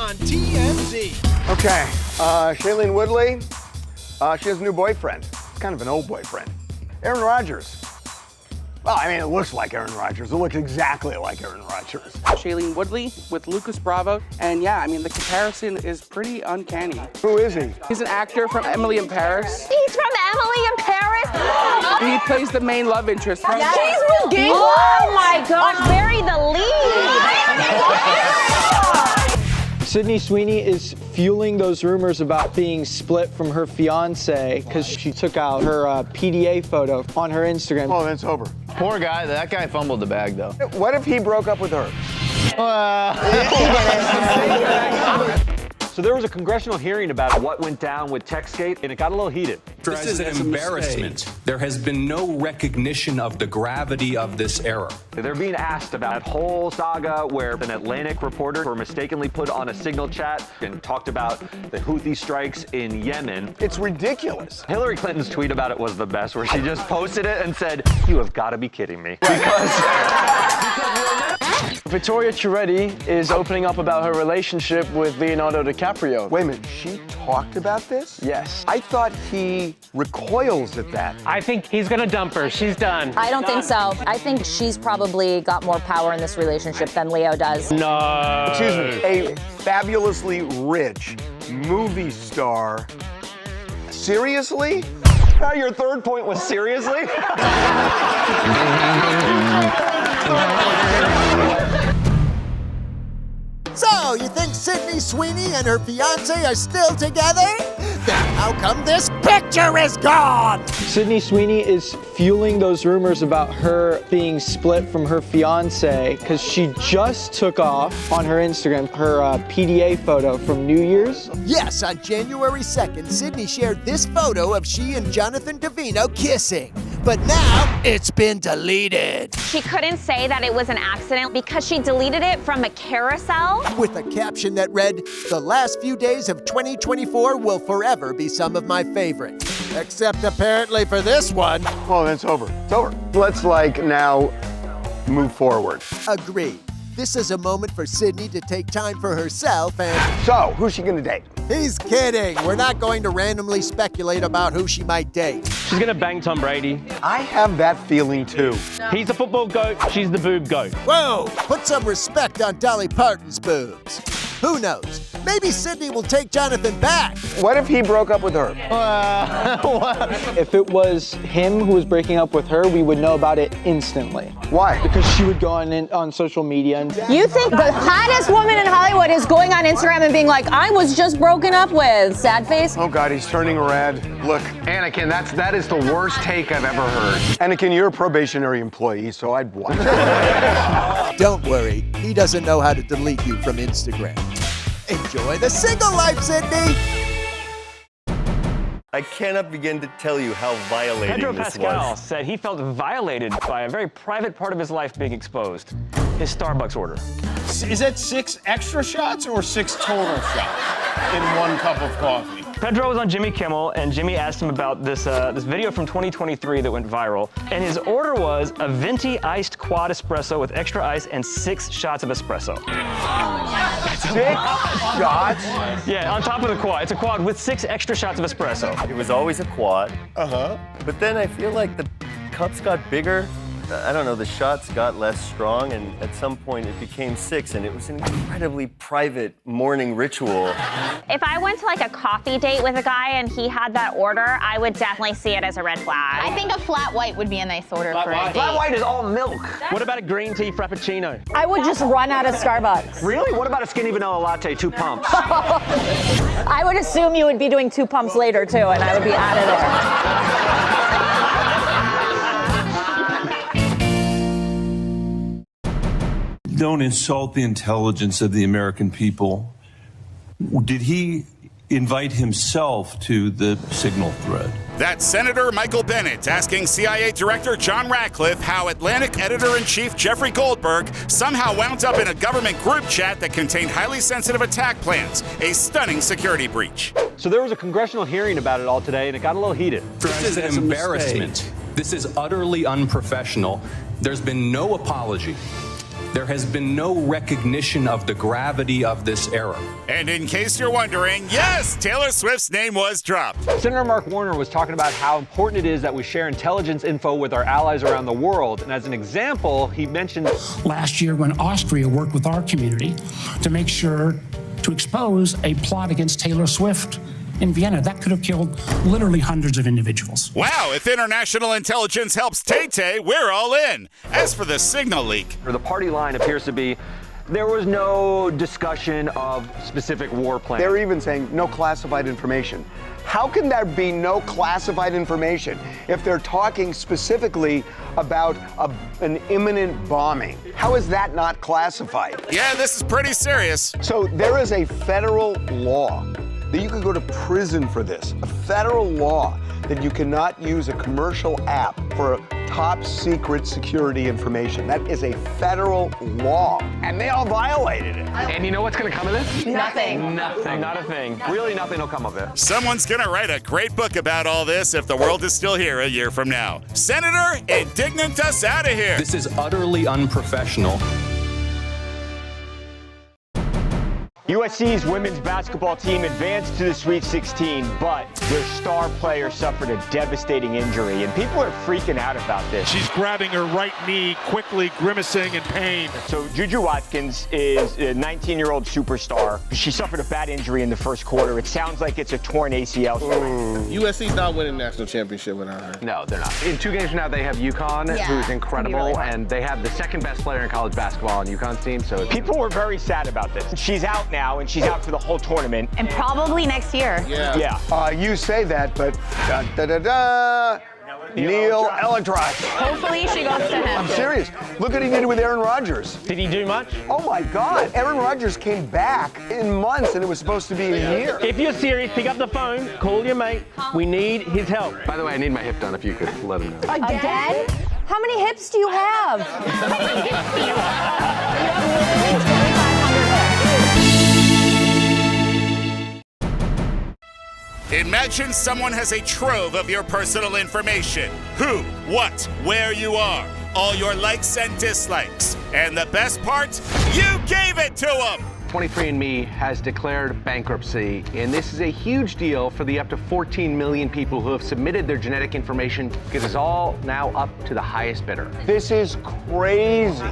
on TMZ. Okay, Shailene Woodley, she has a new boyfriend. It's kind of an old boyfriend. Aaron Rodgers. Well, I mean, it looks like Aaron Rodgers. It looks exactly like Aaron Rodgers. Shailene Woodley with Lucas Bravo. And yeah, I mean, the comparison is pretty uncanny. Who is he? He's an actor from Emily in Paris. He's from Emily in Paris? He plays the main love interest. Yes. She's with Gay. Oh my gosh, bury the lead. Sydney Sweeney is fueling those rumors about being split from her fiancé because she took out her PDA photo on her Instagram. Oh, that's over. Poor guy. That guy fumbled the bag, though. What if he broke up with her? So there was a congressional hearing about what went down with TechScape, and it got a little heated. This is an embarrassment. There has been no recognition of the gravity of this error. They're being asked about that whole saga where an Atlantic reporter were mistakenly put on a signal chat and talked about the Houthi strikes in Yemen. It's ridiculous. Hillary Clinton's tweet about it was the best, where she just posted it and said, "You have got to be kidding me." Because Victoria Ceretti is opening up about her relationship with Leonardo DiCaprio. Wait a minute, she talked about this? Yes. I thought he recoils at that. I think he's gonna dump her. She's done. I don't think so. I think she's probably got more power in this relationship than Leo does. No. Excuse me, a fabulously rich movie star. Seriously? now your third point was seriously? So, you think Sydney Sweeney and her fiancé are still together? Then how come this picture is gone? Sydney Sweeney is fueling those rumors about her being split from her fiancé because she just took off on her Instagram her PDA photo from New Year's. Yes, on January 2nd, Sydney shared this photo of she and Jonathan Davino kissing. But now it's been deleted. She couldn't say that it was an accident because she deleted it from a carousel. With a caption that read, "The last few days of 2024 will forever be some of my favorites." Except apparently for this one. Oh, that's over. It's over. Let's now move forward. Agreed. This is a moment for Sydney to take time for herself and... So, who's she gonna date? He's kidding. We're not going to randomly speculate about who she might date. She's gonna bang Tom Brady. I have that feeling too. He's the football goat, she's the boob goat. Whoa! Put some respect on Dolly Parton's boobs. Who knows? Maybe Sydney will take Jonathan back. What if he broke up with her? If it was him who was breaking up with her, we would know about it instantly. Why? Because she would go on social media and... You think the hottest woman in Hollywood is going on Instagram and being like, I was just broken up with, sad face? Oh God, he's turning red. Look. Anakin, that is the worst take I've ever heard. Anakin, you're a probationary employee, so I'd watch. Don't worry, he doesn't know how to delete you from Instagram. Enjoy the single life, Sydney! I cannot begin to tell you how violating Pedro this Pascal was. said he felt violated by a very private part of his life being exposed. His Starbucks order. Is that 6 extra shots or 6 total shots in 1 cup of coffee? Pedro was on Jimmy Kimmel, and Jimmy asked him about this video from 2023 that went viral. And his order was a venti iced quad espresso with extra ice and 6 shots of espresso. 6 shots? Yeah, on top of the quad. It's a quad with 6 extra shots of espresso. It was always a quad. Uh-huh. But then I feel like the cups got bigger. I don't know, the shots got less strong, and at some point it became 6, and it was an incredibly private morning ritual. If I went to a coffee date with a guy and he had that order, I would definitely see it as a red flag. I think a flat white would be a nice order for a date. Flat white is all milk. What about a green tea frappuccino? I would just run out of Starbucks. Really? What about a skinny vanilla latte, 2 pumps? I would assume you would be doing 2 pumps later too, and I would be out of there. Don't insult the intelligence of the American people. Did he invite himself to the signal thread? That's Senator Michael Bennet asking CIA Director John Ratcliffe how Atlantic Editor-in-Chief Jeffrey Goldberg somehow wound up in a government group chat that contained highly sensitive attack plans, a stunning security breach. So there was a congressional hearing about it all today, and it got a little heated. This is an embarrassment. This is utterly unprofessional. There's been no apology. there has been no recognition of the gravity of this error. And in case you're wondering, yes, Taylor Swift's name was dropped. Senator Mark Warner was talking about how important it is that we share intelligence info with our allies around the world. And as an example, he mentioned last year when Austria worked with our community to make sure to expose a plot against Taylor Swift in Vienna. That could have killed literally hundreds of individuals. Wow, if international intelligence helps Tay-Tay, we're all in. As for the signal leak, the party line appears to be there was no discussion of specific war plans. They're even saying no classified information. How can there be no classified information if they're talking specifically about an imminent bombing? How is that not classified? Yeah, this is pretty serious. So there is a federal law that you could go to prison for this. A federal law that you cannot use a commercial app for top secret security information. That is a federal law, and they all violated it. And you know what's going to come of this? Nothing. Nothing. Not a thing. Really nothing will come of it. Someone's gonna write a great book about all this if the world is still here a year from now. Senator, indignant us out of here. This is utterly unprofessional. USC's women's basketball team advanced to the Sweet 16, but their star player suffered a devastating injury, and people are freaking out about this. She's grabbing her right knee, quickly grimacing in pain. So Juju Watkins is a 19-year-old superstar. She suffered a bad injury in the first quarter. It sounds like it's a torn ACL. USC's not winning national championship without her. No, they're not. In 2 games from now, they have UConn, who's incredible, really and they have the second best player in college basketball on UConn's team. So People were very sad about this. She's out now, and she's out for the whole tournament. And probably next year. Yeah. You say that, but Neil Electrox. Hopefully she goes to him. I'm serious. Look what he did with Aaron Rodgers. Did he do much? Oh my God. Aaron Rodgers came back in months and it was supposed to be a year. If you're serious, pick up the phone, call your mate. We need his help. by the way, I need my hip done if you could let him know. Again? How many hips do you have? Imagine someone has a trove of your personal information. Who, what, where you are, all your likes and dislikes. And the best part, you gave it to them. 23andMe has declared bankruptcy, and this is a huge deal for the up to 14 million people who have submitted their genetic information because it's all now up to the highest bidder. This is crazy.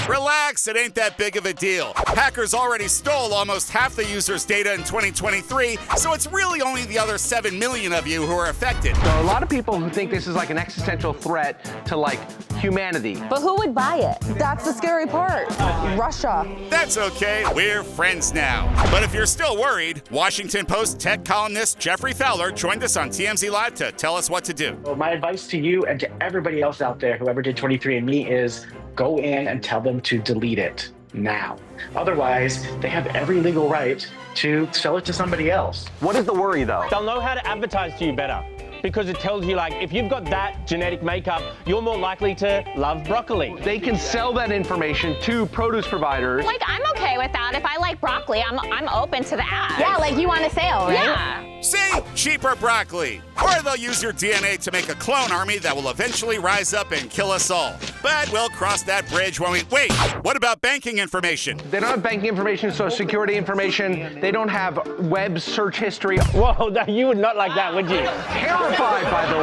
Relax, it ain't that big of a deal. Hackers already stole almost half the users' data in 2023, so it's really only the other 7 million of you who are affected. So a lot of people who think this is like an existential threat to like humanity. But who would buy it? That's the scary part. Russia. That's okay, we're friends now. But if you're still worried, Washington Post tech columnist Jeffrey Fowler joined us on TMZ Live to tell us what to do. Well, my advice to you and to everybody else out there, whoever did 23andMe, is go in and tell them to delete it now. Otherwise, they have every legal right to sell it to somebody else. What is the worry, though? They'll know how to advertise to you better, because it tells you, like, if you've got that genetic makeup, you're more likely to love broccoli. They can sell that information to produce providers. Like, I'm okay with that. If I like broccoli, I'm open to the ad. Yeah, like you want a sale, right? Yeah. See? Cheaper broccoli. Or they'll use your DNA to make a clone army that will eventually rise up and kill us all. But we'll cross that bridge when we... Wait, what about banking information? They don't have banking information, social security information. They don't have web search history. Whoa, you would not like that, would you? Terrified, by the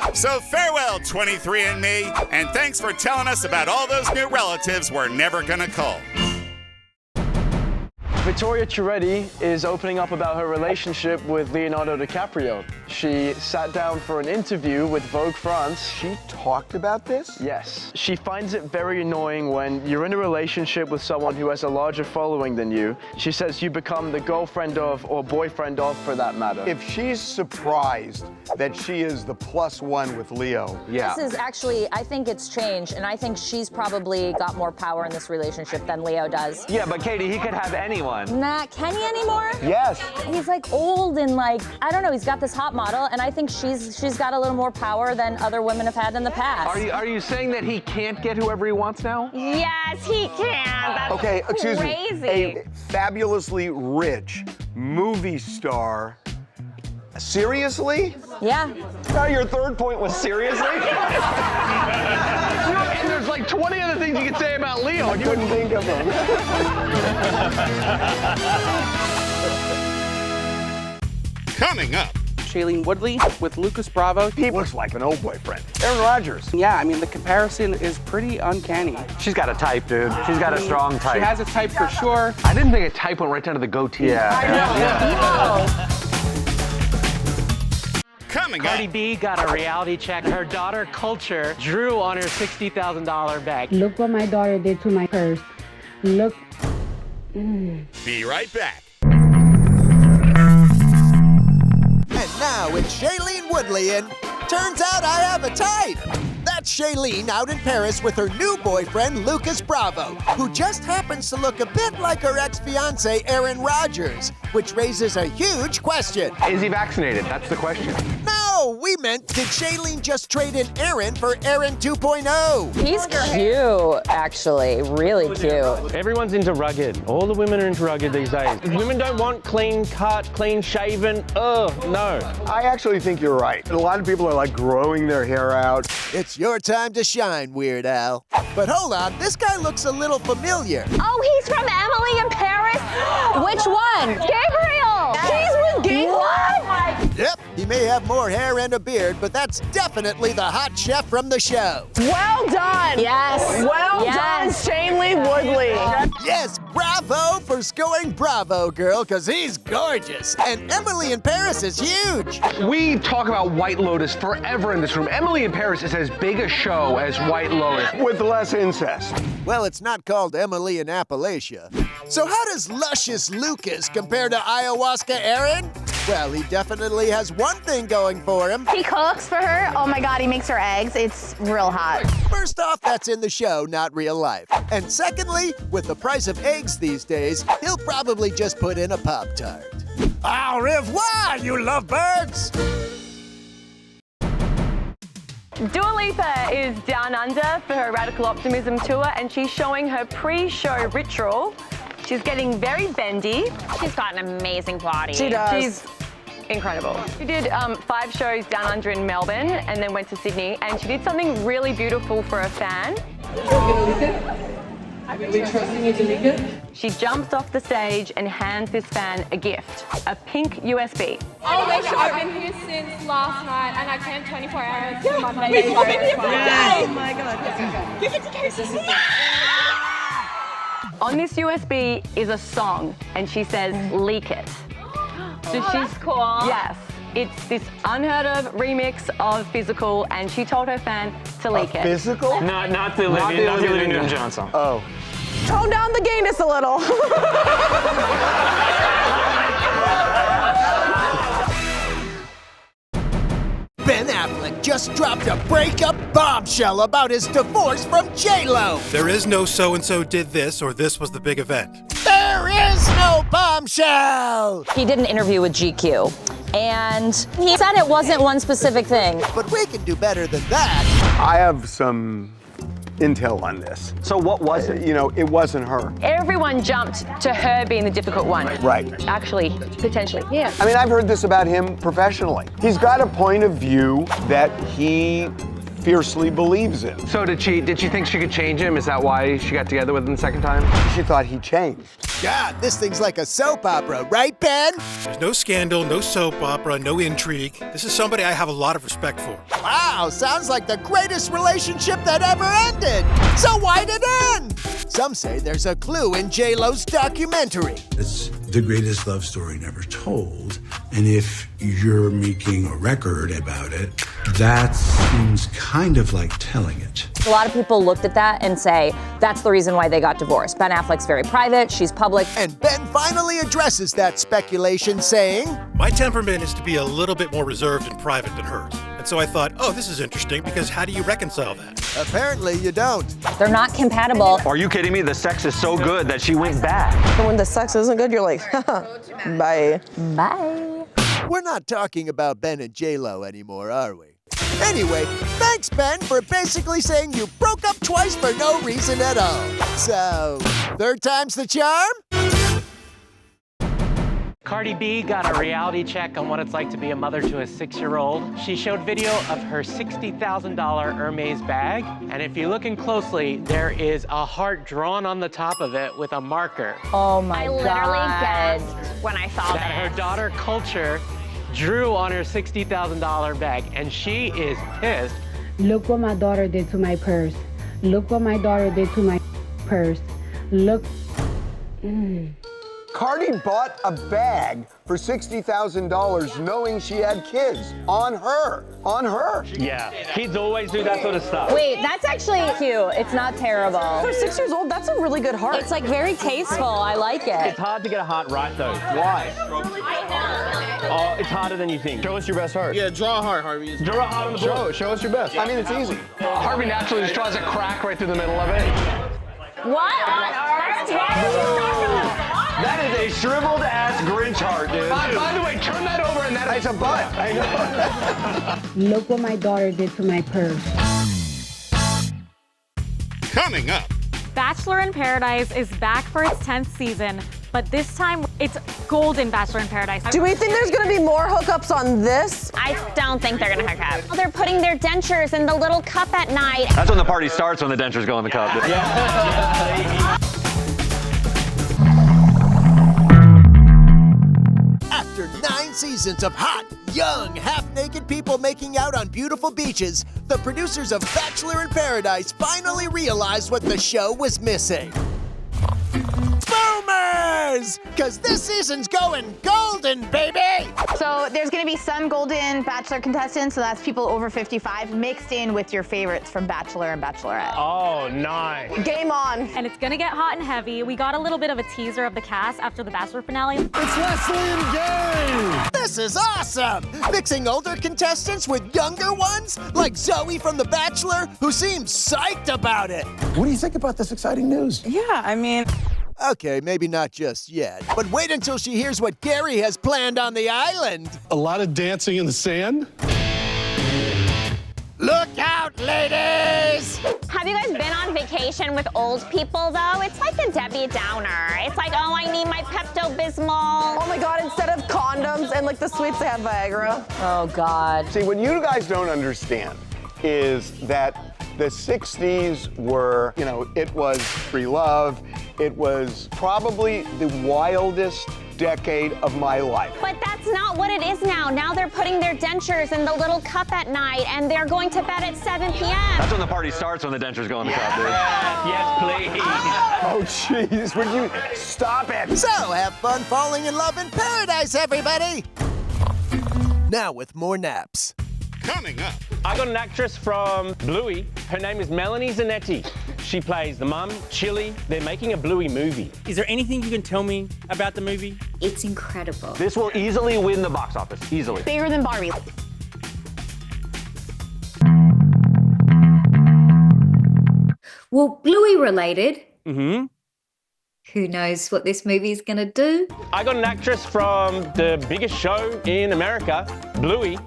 way. So farewell, 23andMe, and thanks for telling us about all those new relatives we're never gonna call. Victoria Ceretti is opening up about her relationship with Leonardo DiCaprio. She sat down for an interview with Vogue France. She talked about this? Yes. She finds it very annoying when you're in a relationship with someone who has a larger following than you. She says you become the girlfriend of, or boyfriend of, for that matter. If she's surprised that she is the +1 with Leo. Yeah. This is actually, I think it's changed, and I think she's probably got more power in this relationship than Leo does. Yeah, but Katie, he could have anyone. Not Kenny anymore? Yes. He's like old and like, I don't know, he's got this hot model, and I think she's got a little more power than other women have had in the past. Are you saying that he can't get whoever he wants now? Yes, he can. That's okay, excuse crazy. me. A fabulously rich movie star. Seriously? Yeah. Your third point was seriously? And there's like like 20 other things you could say about Leo, and you wouldn't think of them. Coming up. Shailene Woodley with Lucas Bravo. He looks like an old boyfriend. Aaron Rodgers. Yeah, I mean, the comparison is pretty uncanny. She's got a type, dude. She's got a strong type. She has a type for sure. I didn't think a type went right down to the goatee. Coming Cardi up. B got a reality check. Her daughter, Culture, drew on her $60,000 bag. Look what my daughter did to my purse. Look. Be right back. And now it's Shailene Woodley, and turns out I have a type. That's Shailene out in Paris with her new boyfriend, Lucas Bravo, who just happens to look a bit like her ex-fiancé, Aaron Rodgers, which raises a huge question. Is he vaccinated? That's the question. No, we meant, did Shailene just trade in Aaron for Aaron 2.0? He's cute, actually, really cute. Everyone's into rugged. All the women are into rugged these days. Women don't want clean cut, clean shaven. Oh, no. I actually think you're right. A lot of people are like growing their hair out. It's your time to shine, Weird Al. But hold on, this guy looks a little familiar. Oh, he's from Emily in Paris? Which one? Gabriel! He's with Gabriel? What? Yep, he may have more hair and a beard, but that's definitely the hot chef from the show. Well done! Yes! Well done, Shailene Woodley! Yes, bravo for scoring Bravo, girl, because he's gorgeous. And Emily in Paris is huge. We talk about White Lotus forever in this room. Emily in Paris is as big a show as White Lotus. With less incest. Well, it's not called Emily in Appalachia. So how does luscious Lucas compare to ayahuasca Aaron? Well, he definitely has one thing going for him. He cooks for her. Oh my God, he makes her eggs. It's real hot. First off, that's in the show, not real life. And secondly, with the price of eggs these days, he'll probably just put in a Pop-Tart. Au revoir, you lovebirds! Dua Lipa is down under for her Radical Optimism tour, and she's showing her pre-show ritual. She's getting very bendy. She's got an amazing body. She does. She's incredible. She did 5 shows down under in Melbourne and then went to Sydney, and she did something really beautiful for a fan. Are we trusting you to leak it? She jumps off the stage and hands this fan a gift, a pink USB. Oh my God, I've been here since last night and I came 24 hours to my baby. Oh my God. Give it to Casey. On this USB is a song, and she says, leak it. So that's cool. Yes. It's this unheard of remix of Physical, and she told her fan to leak it. Physical? Not the Olivia Newton-John song. Oh. Tone down the gayness a little. Ben Affleck just dropped a breakup bombshell about his divorce from J-Lo. There is no so-and-so did this or this was the big event. There is no bombshell! He did an interview with GQ, and he said it wasn't one specific thing. But we can do better than that. I have some intel on this. So what was it? You know, it wasn't her. Everyone jumped to her being the difficult one. Right. Actually, potentially, yeah. I mean, I've heard this about him professionally. He's got a point of view that he fiercely believes in. So did she think she could change him? Is that why she got together with him the second time? She thought he changed. God, this thing's like a soap opera, right, Ben? There's no scandal, no soap opera, no intrigue. This is somebody I have a lot of respect for. Wow, sounds like the greatest relationship that ever ended. So why'd it end? Some say there's a clue in J-Lo's documentary. It's the greatest love story never told. And if you're making a record about it, that seems kind of like telling it. A lot of people looked at that and say, that's the reason why they got divorced. Ben Affleck's very private, she's public. And Ben finally addresses that speculation, saying, My temperament is to be a little bit more reserved and private than hers. And so I thought, oh, this is interesting because how do you reconcile that? Apparently you don't. They're not compatible. Are you kidding me? The sex is so good that she went back. And when the sex isn't good, you're like, bye. Bye. We're not talking about Ben and J-Lo anymore, are we? Anyway, thanks, Ben, for basically saying you broke up twice for no reason at all. So, third time's the charm? Cardi B got a reality check on what it's like to be a mother to a 6-year-old. She showed video of her $60,000 Hermes bag, and if you're looking closely, there is a heart drawn on the top of it with a marker. Oh my I God. literally gasped when I saw That her this. daughter Culture drew on her $60,000 bag, and she is pissed. Look what my daughter did to my purse. Look what my daughter did to my purse. Look. Cardi bought a bag for $60,000 knowing she had kids on her. Yeah, kids always do that sort of stuff. Wait, that's actually cute. It's not terrible. For 6 years old, that's a really good heart. It's like very tasteful. I like it. It's hard to get a heart right though. Why? Oh, it's harder than you think. Show us your best heart. Yeah, draw a heart, Harvey. Draw a heart on the board. Show us your best. I mean, it's easy. Harvey naturally just draws a crack right through the middle of it. What? That's That is a shriveled ass Grinch heart, dude. By the way, turn that over and It's a butt. I know. Look what my daughter did to my purse. Coming up. Bachelor in Paradise is back for its 10th season, but this time it's golden Bachelor in Paradise. Do we think there's gonna be more hookups on this? I don't think they're gonna hook up. They're putting their dentures in the little cup at night. That's when the party starts, when the dentures go in the cup. After 9 seasons of hot, young, half-naked people making out on beautiful beaches, the producers of Bachelor in Paradise finally realized what the show was missing. Boomers! Because this season's going golden, baby! So there's gonna be some golden Bachelor contestants, so that's people over 55, mixed in with your favorites from Bachelor and Bachelorette. Oh, nice. Game on. And it's gonna get hot and heavy. We got a little bit of a teaser of the cast after the Bachelor finale. It's Leslie and Gary! This is awesome! Mixing older contestants with younger ones? Like Zoe from The Bachelor, who seems psyched about it. What do you think about this exciting news? Yeah, I mean. Okay, maybe not just yet. But wait until she hears what Gary has planned on the island. A lot of dancing in the sand? Look out, ladies! Have you guys been on vacation with old people, though? It's like a Debbie Downer. It's like, oh, I need my Pepto-Bismol. Oh my God, instead of condoms and like the sweets, they have Viagra. Oh God. See, what you guys don't understand is that the 60s were, it was free love. It was probably the wildest decade of my life. But that's not what it is now. Now they're putting their dentures in the little cup at night, and they're going to bed at 7 p.m. That's when the party starts, when the dentures go in the cup, dude. Yes, please. Oh, jeez, would you stop it? So have fun falling in love in paradise, everybody! Now with more naps. Coming up. I got an actress from Bluey. Her name is Melanie Zanetti. She plays the mum, Chili. They're making a Bluey movie. Is there anything you can tell me about the movie? It's incredible. This will easily win the box office, easily. Bigger than Barbie. Well, Bluey related. Mm-hmm. Who knows what this movie is gonna do? I got an actress from the biggest show in America, Bluey.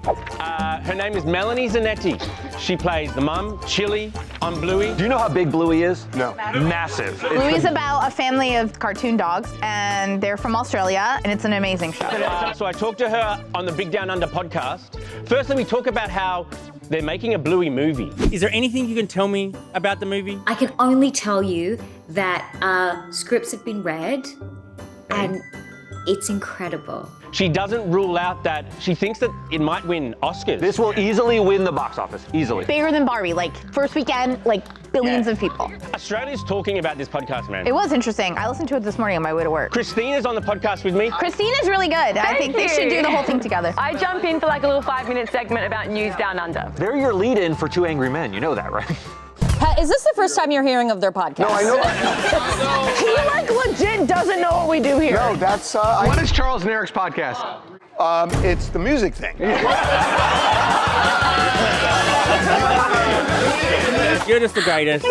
Her name is Melanie Zanetti. She plays the mum, Chili, on Bluey. Do you know how big Bluey is? No. Massive. Bluey's about a family of cartoon dogs, and they're from Australia, and it's an amazing show. So I talked to her on the Big Down Under podcast. Firstly, we talk about how they're making a Bluey movie. Is there anything you can tell me about the movie? I can only tell you that scripts have been read and it's incredible. She doesn't rule out that she thinks that it might win Oscars. This will easily win the box office, easily. Bigger than Barbie, like first weekend, like billions of people. Australia's talking about this podcast, man. It was interesting. I listened to it this morning on my way to work. Christina's on the podcast with me. Christina's really good. I think they should do the whole thing together. I jump in for like a little 5-minute segment about news down under. They're your lead-in for Two Angry Men, you know that, right? Is this the first time you're hearing of their podcast? No, I know. He like legit doesn't know what we do here. No, that's... What is Charles and Eric's podcast? It's the music thing. You're just the greatest.